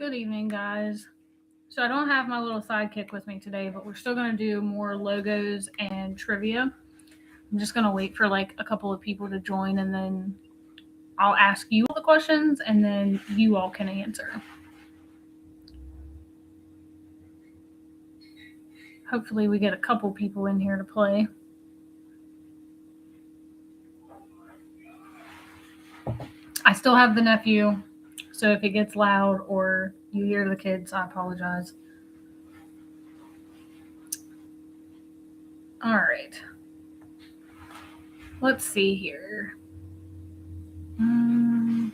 Good evening, guys. So I don't have my little sidekick with me today, but we're still going to do more logos and trivia. I'm just going to wait for like a couple of people to join, and then I'll ask you all the questions, and then you all can answer. Hopefully we get a couple people in here to play. I still have the nephew, so if it gets loud or you hear the kids, I apologize. All right. Let's see here. That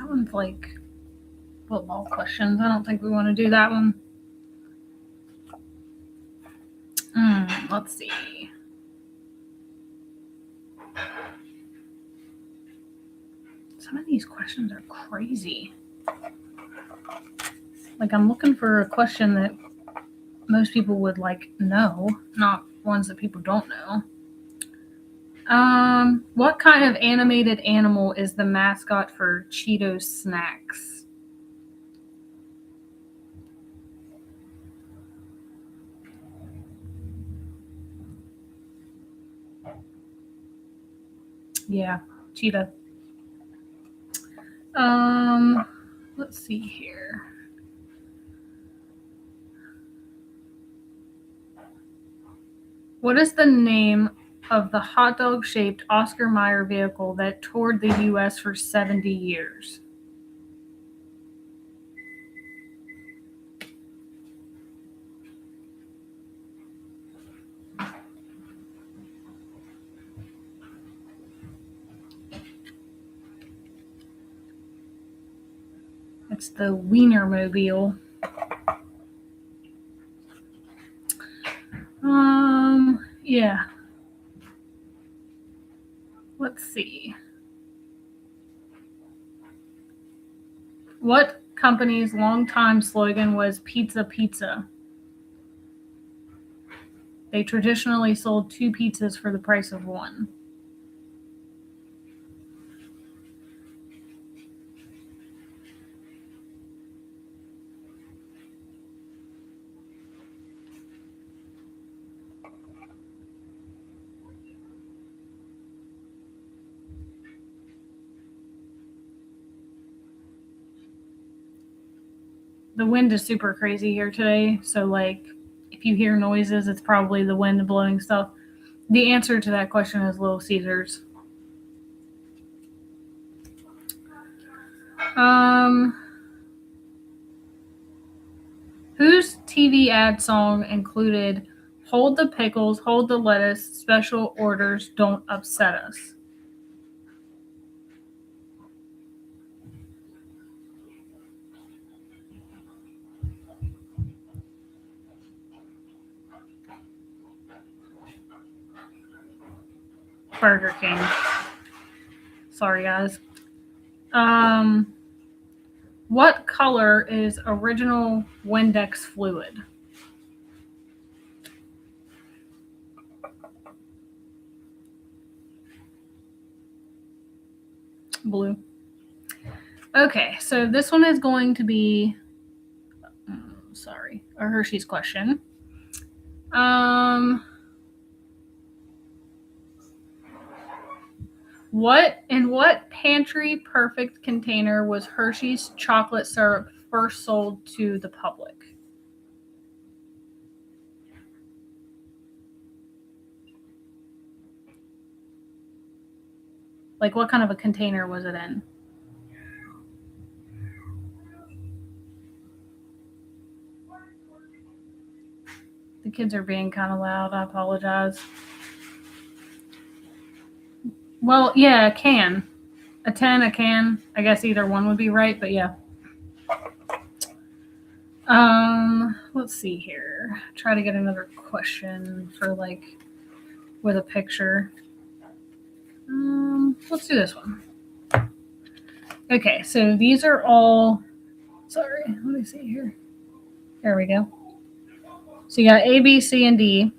one's like football questions. I don't think we want to do that one. Let's see. Some of these questions are crazy. Like, I'm looking for a question that most people would like know, not ones that people don't know. What kind of animated animal is the mascot for Cheetos Snacks? Yeah, cheetah. Let's see here. What is the name of the hot dog shaped Oscar Mayer vehicle that toured the U.S. for 70 years? It's the Wienermobile. Yeah. Let's see. What company's longtime slogan was Pizza Pizza? They traditionally sold 2 pizzas for the price of 1. The wind is super crazy here today, so like if you hear noises, it's probably the wind blowing stuff. The answer to that question is Little Caesars. Whose TV ad song included "Hold the pickles, hold the lettuce, special orders, don't upset us"? Burger King. Sorry, guys. What color is original Windex fluid? Blue. Okay, so this one is going to be, a Hershey's question. What pantry perfect container was Hershey's chocolate syrup first sold to the public? Like, what kind of a container was it in? The kids are being kind of loud. I apologize. Well, yeah, a can. A 10, a can. I guess either one would be right, but yeah. Let's see here. Try to get another question for like with a picture. Let's do this one. Okay, so these are all. Sorry, let me see here. There we go. So you got A, B, C, and D.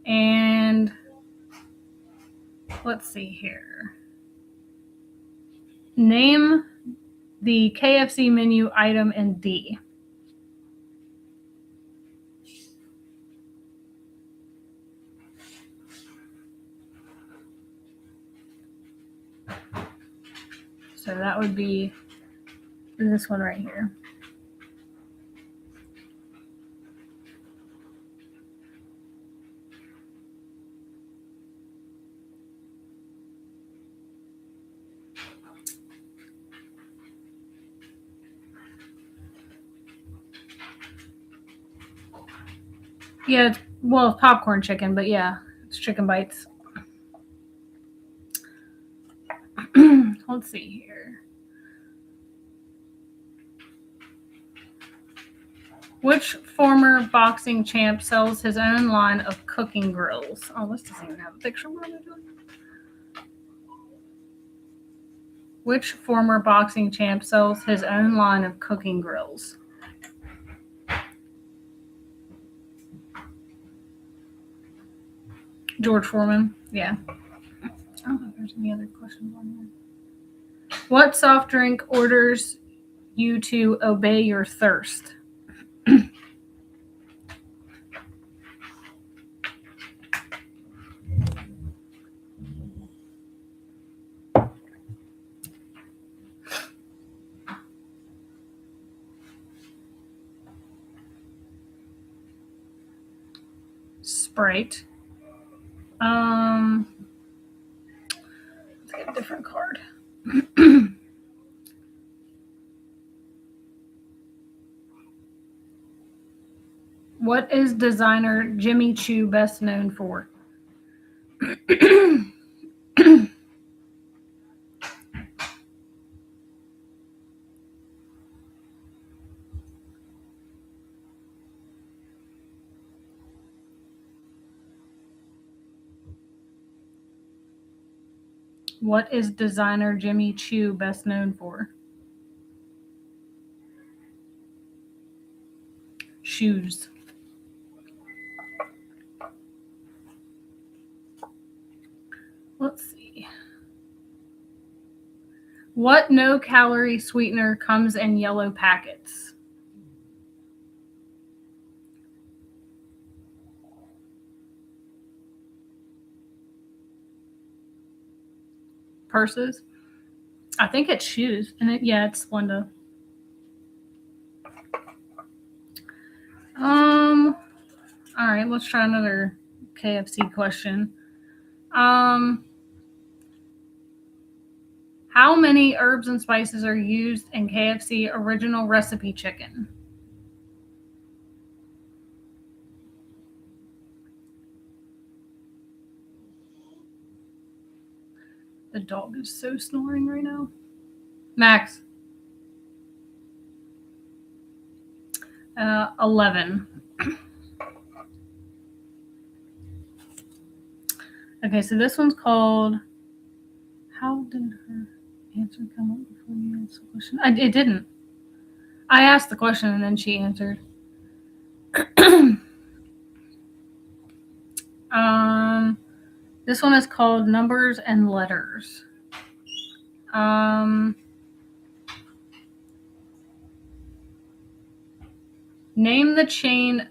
And let's see here. Name the KFC menu item in D. So that would be this one right here. Yeah, it's popcorn chicken, but yeah, it's chicken bites. Let's see here. Which former boxing champ sells his own line of cooking grills? Oh, this doesn't even have a picture. What am I doing? Which former boxing champ sells his own line of cooking grills? George Foreman. Yeah. I don't know if there's any other questions on here. What soft drink orders you to obey your thirst? Sprite. Let's get a different card. What is designer Jimmy Choo best known for? What is designer Jimmy Choo best known for? Shoes. Let's see. What no-calorie sweetener comes in yellow packets? Purses. I think it's shoes. And it's Splenda. All right, let's try another KFC question. How many herbs and spices are used in KFC original recipe chicken? The dog is so snoring right now. Max. 11. Okay, so this one's called, how did her answer come up before you asked the question? It didn't. I asked the question and then she answered. This one is called Numbers and Letters. Name the chain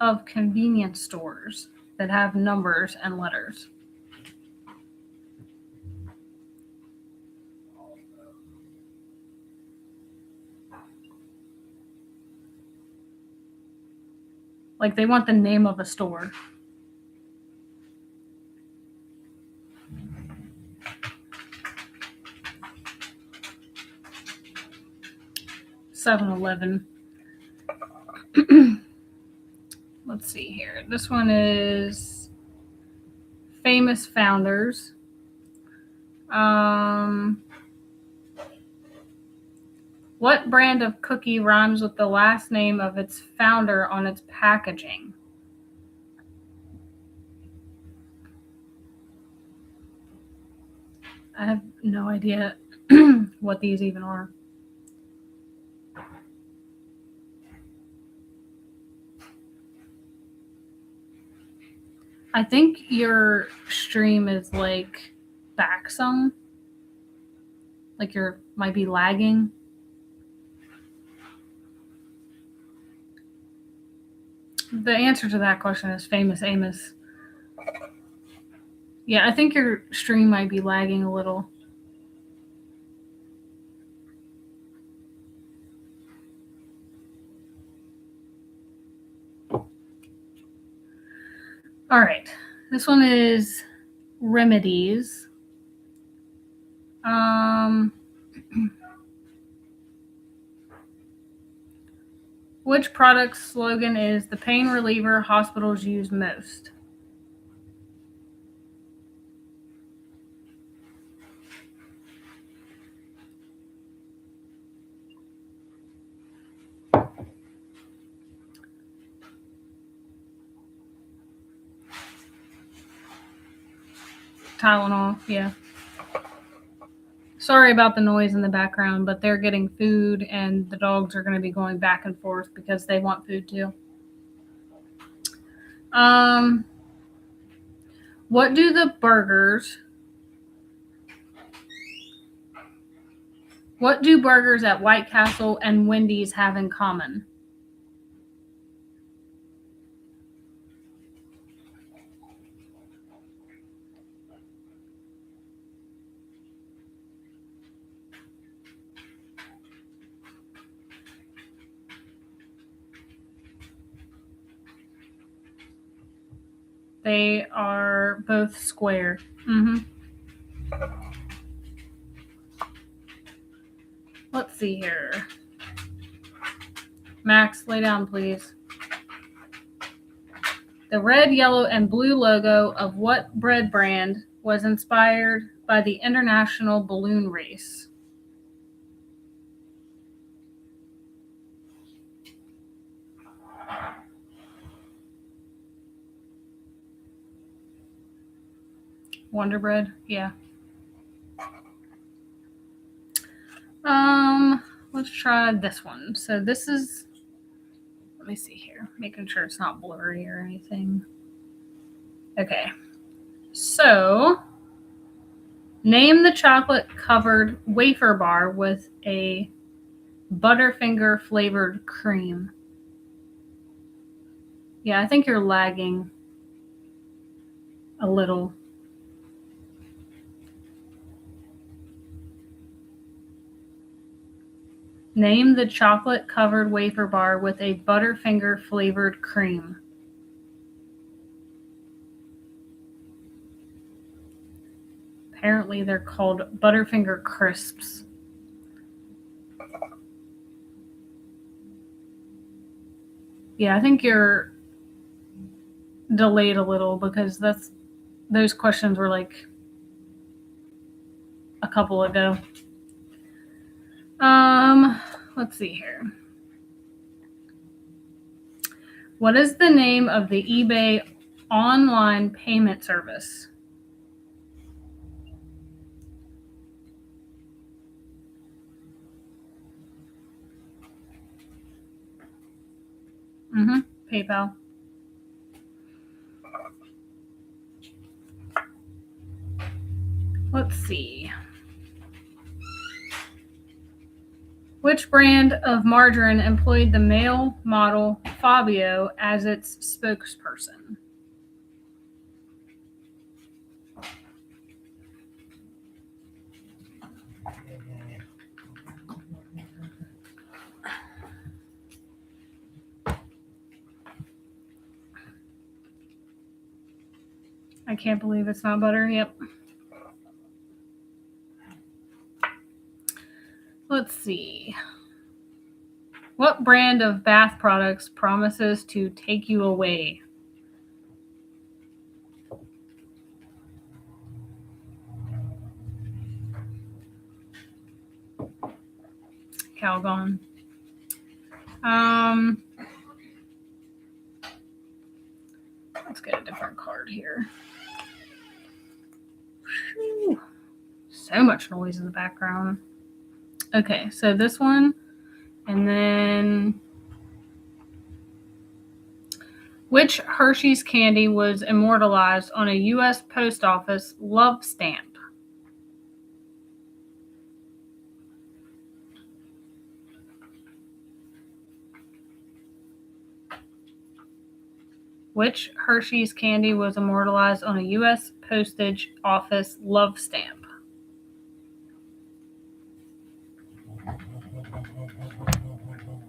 of convenience stores that have numbers and letters. Like they want the name of a store. $7-Eleven. Let's see here. This one is Famous Founders. What brand of cookie rhymes with the last name of its founder on its packaging? I have no idea what these even are. I think your stream is like back some. Like might be lagging. the answer to that question is Famous Amos. Yeah, I think your stream might be lagging a little. All right. This one is remedies. Which product's slogan is the pain reliever hospitals use most? Tylenol, yeah. Sorry about the noise in the background, but they're getting food and the dogs are going to be going back and forth because they want food too. What do burgers at White Castle and Wendy's have in common? They are both square. Let's see here. Max, lay down, please. The red, yellow, and blue logo of what bread brand was inspired by the International Balloon Race? Wonder Bread, yeah. Let's try this one. So this is, let me see here, making sure it's not blurry or anything. Okay. So, name the chocolate-covered wafer bar with a Butterfinger flavored cream. Yeah, I think you're lagging a little. Name the chocolate-covered wafer bar with a Butterfinger flavored cream. Apparently, they're called Butterfinger Crisps. Yeah, I think you're delayed a little because those questions were like a couple ago. Let's see here. What is the name of the eBay online payment service? PayPal. Let's see. Which brand of margarine employed the male model Fabio as its spokesperson? I can't believe it's not butter. Yep. Let's see. What brand of bath products promises to take you away? Calgon. Let's get a different card here. Whew. So much noise in the background. Okay, so this one, and then which Hershey's candy was immortalized on a U.S. Post Office love stamp? Which Hershey's candy was immortalized on a U.S. Postage Office love stamp?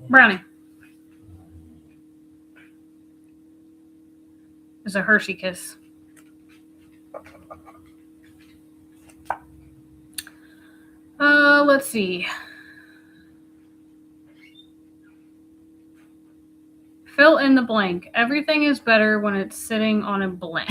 Brownie. It's a Hershey Kiss. Let's see. Fill in the blank. Everything is better when it's sitting on a blank.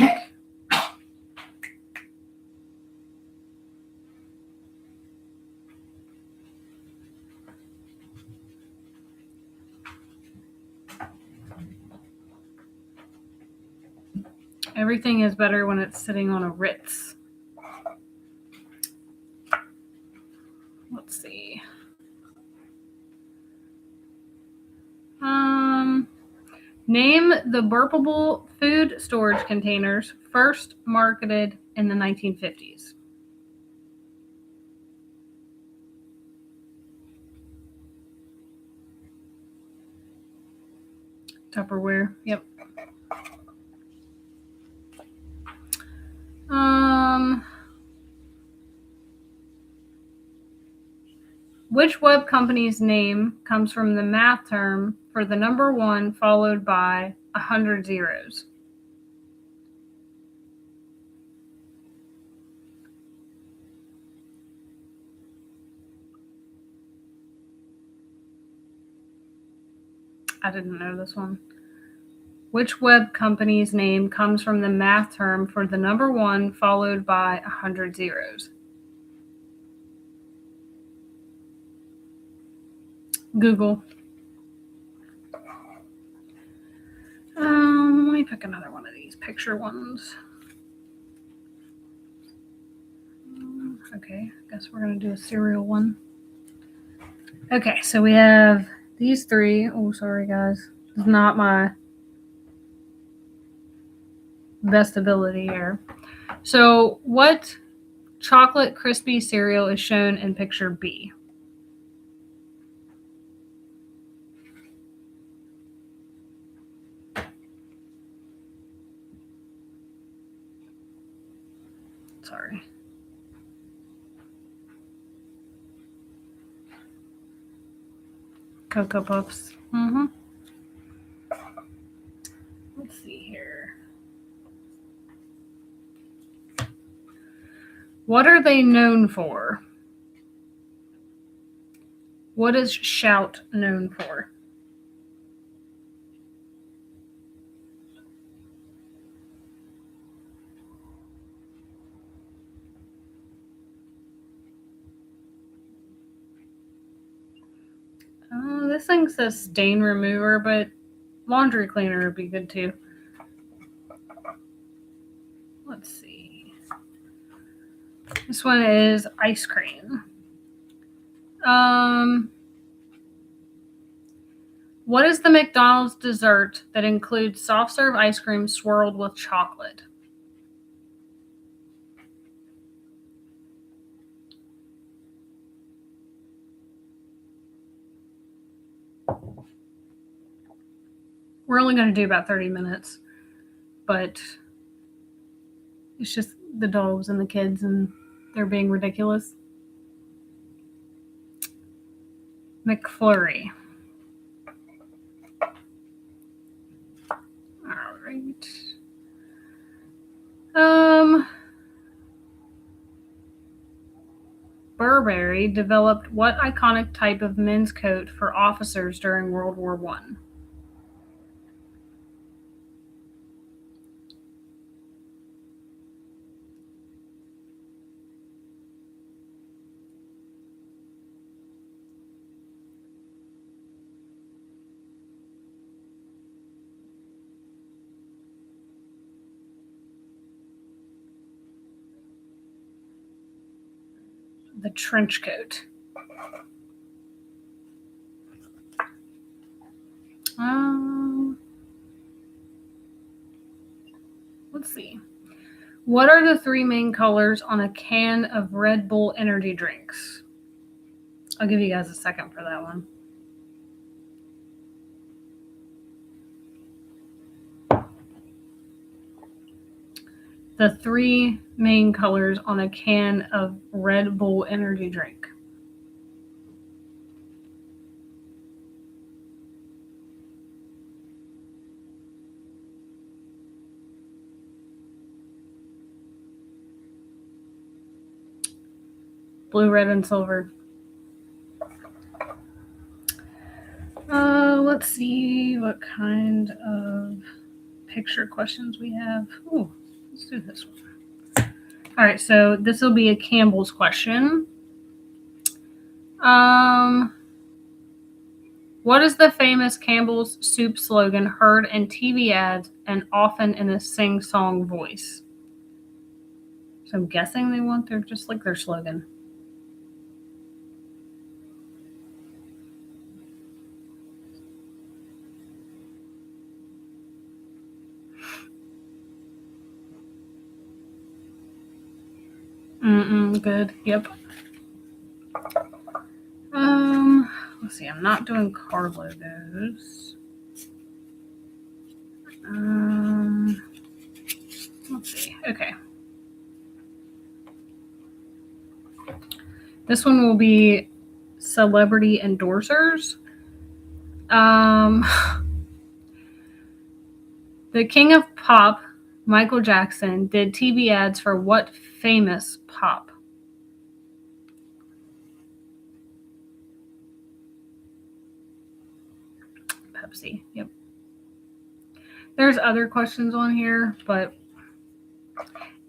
Everything is better when it's sitting on a Ritz. Let's see. Name the burpable food storage containers first marketed in the 1950s. Tupperware. Yep. Which web company's name comes from the math term for the number 1 followed by 100 zeros? I didn't know this one. Which web company's name comes from the math term for the number 1 followed by 100 zeros? Google. Let me pick another one of these picture ones. Okay, I guess we're going to do a cereal one. Okay, so we have these 3. Oh, sorry, guys. This is not my best ability here. So what chocolate crispy cereal is shown in picture B? Sorry. Cocoa Puffs. Let's see here. What are they known for? What is Shout known for? This thing says stain remover, but laundry cleaner would be good too. Let's see. This one is ice cream. What is the McDonald's dessert that includes soft serve ice cream swirled with chocolate? We're only going to do about 30 minutes, but it's just the dogs and the kids and they're being ridiculous. McFlurry. All right. Burberry developed what iconic type of men's coat for officers during World War I? The trench coat. Let's see. What are the 3 main colors on a can of Red Bull energy drinks? I'll give you guys a second for that one. the three main colors on a can of Red Bull energy drink? Blue, red, and silver. Let's see what kind of picture questions we have. Ooh, let's do this one. All right, so this will be a Campbell's question. What is the famous Campbell's soup slogan heard in TV ads and often in a sing-song voice? So I'm guessing they want their just like their slogan. Good. Yep. Let's see. I'm not doing car logos. Let's see. Okay. This one will be celebrity endorsers. The King of Pop, Michael Jackson, did TV ads for what famous pop? Pepsi. Yep. There's other questions on here, but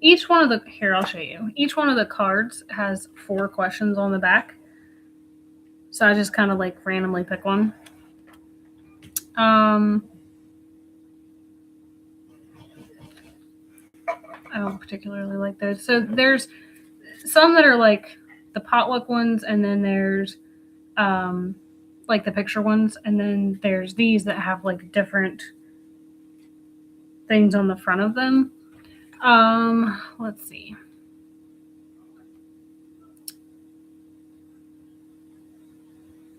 each one of the here I'll show you. Each one of the cards has 4 questions on the back. So I just kind of like randomly pick one. I don't particularly like those. So there's some that are like the potluck ones, and then there's like the picture ones, and then there's these that have like different things on the front of them. Let's see.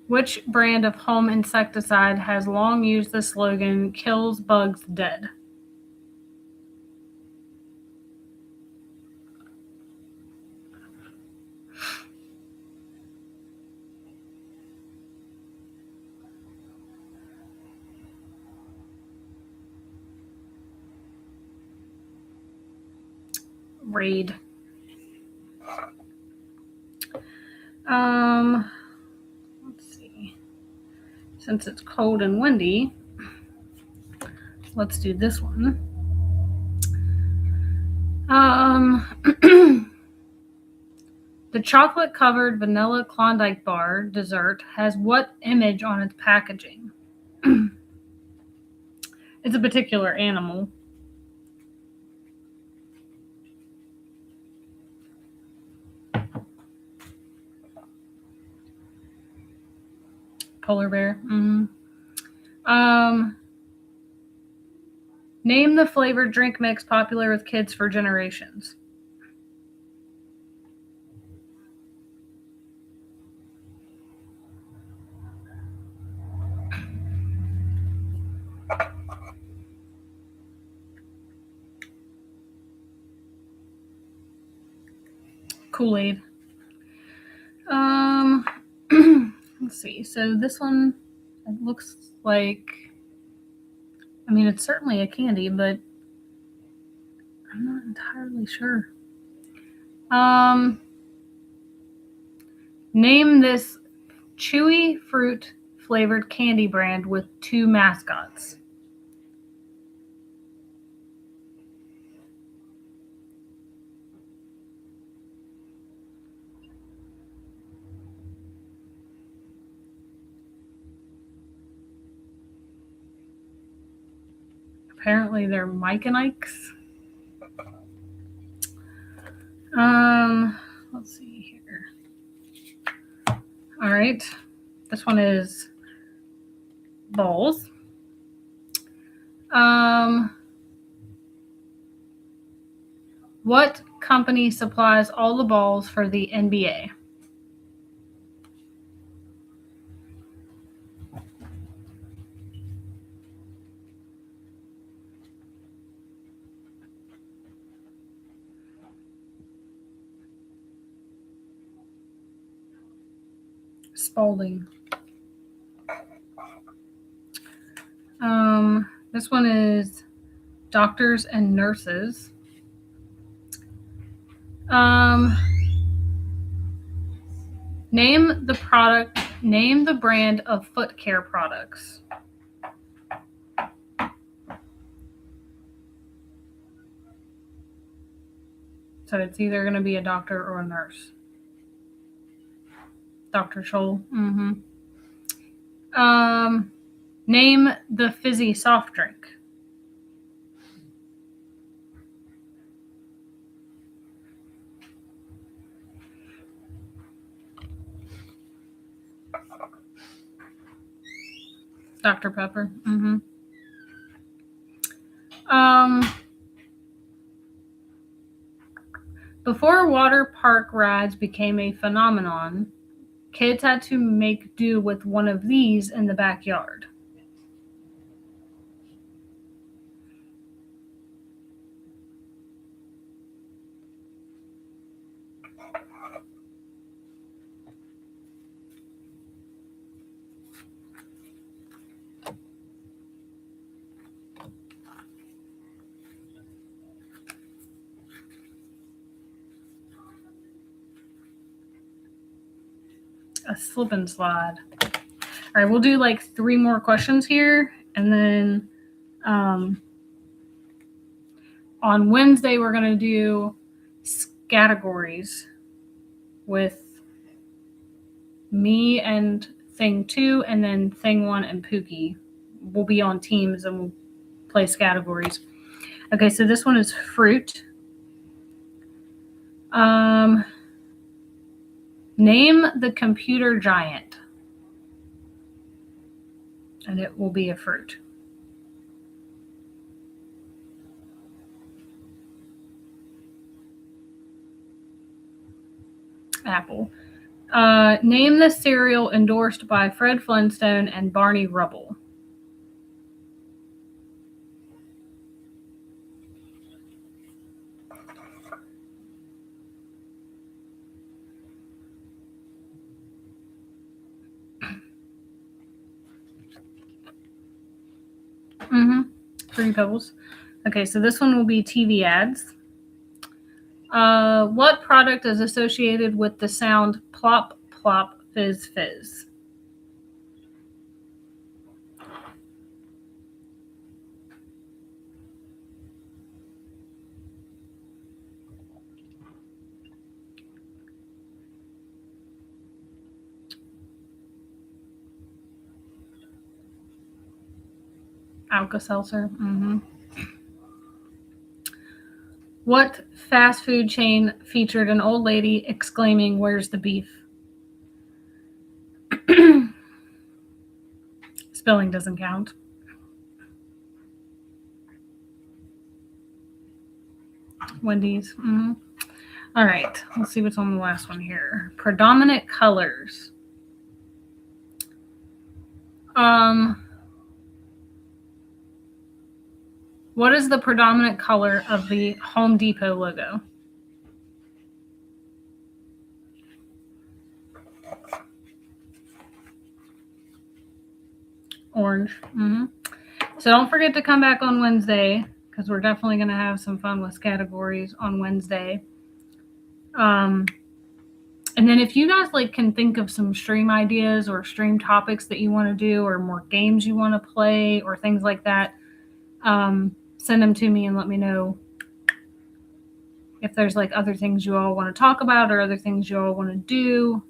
Which brand of home insecticide has long used the slogan "Kills bugs dead"? Raid. Let's see. Since it's cold and windy, let's do this one. The chocolate-covered vanilla Klondike bar dessert has what image on its packaging? It's a particular animal. Polar bear. Name the flavored drink mix popular with kids for generations. Kool-Aid. Let's see. So this one, it looks like, I mean, it's certainly a candy, but I'm not entirely sure. Name this chewy fruit flavored candy brand with 2 mascots. Apparently they're Mike and Ike's. Let's see here. All right. This one is balls. What company supplies all the balls for the NBA? Spalding. This one is doctors and nurses. Name the brand of foot care products. So it's either going to be a doctor or a nurse. Dr. Scholl. Name the fizzy soft drink. Dr. Pepper. Before water park rides became a phenomenon, kids had to make do with one of these in the backyard. A slip and slide. All right, we'll do like 3 more questions here, and then on Wednesday we're going to do categories with me and Thing 2, and then Thing 1 and Pookie. We'll be on teams and we'll play categories. Okay, so this one is fruit. Name the computer giant. And it will be a fruit. Apple. Name the cereal endorsed by Fred Flintstone and Barney Rubble. Fruity Pebbles. Okay, so this one will be TV ads. What product is associated with the sound plop, plop, fizz, fizz? Alka-Seltzer. What fast food chain featured an old lady exclaiming, "Where's the beef?" Spelling doesn't count. Wendy's. All right, let's see what's on the last one here. Predominant colors. What is the predominant color of the Home Depot logo? Orange. So don't forget to come back on Wednesday, because we're definitely going to have some fun with categories on Wednesday. And then if you guys can think of some stream ideas or stream topics that you want to do, or more games you want to play, or things like that, send them to me and let me know if there's other things you all want to talk about or other things you all want to do.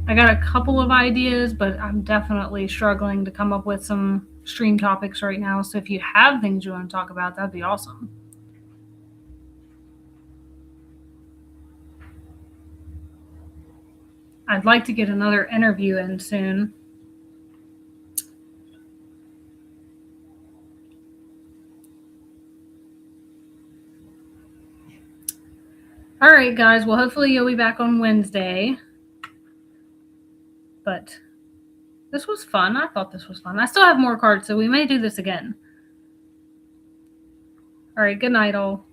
I got a couple of ideas, but I'm definitely struggling to come up with some stream topics right now. So if you have things you want to talk about, that'd be awesome. I'd like to get another interview in soon. All right, guys. Well, hopefully you'll be back on Wednesday. But this was fun. I thought this was fun. I still have more cards, so we may do this again. All right, good night, all.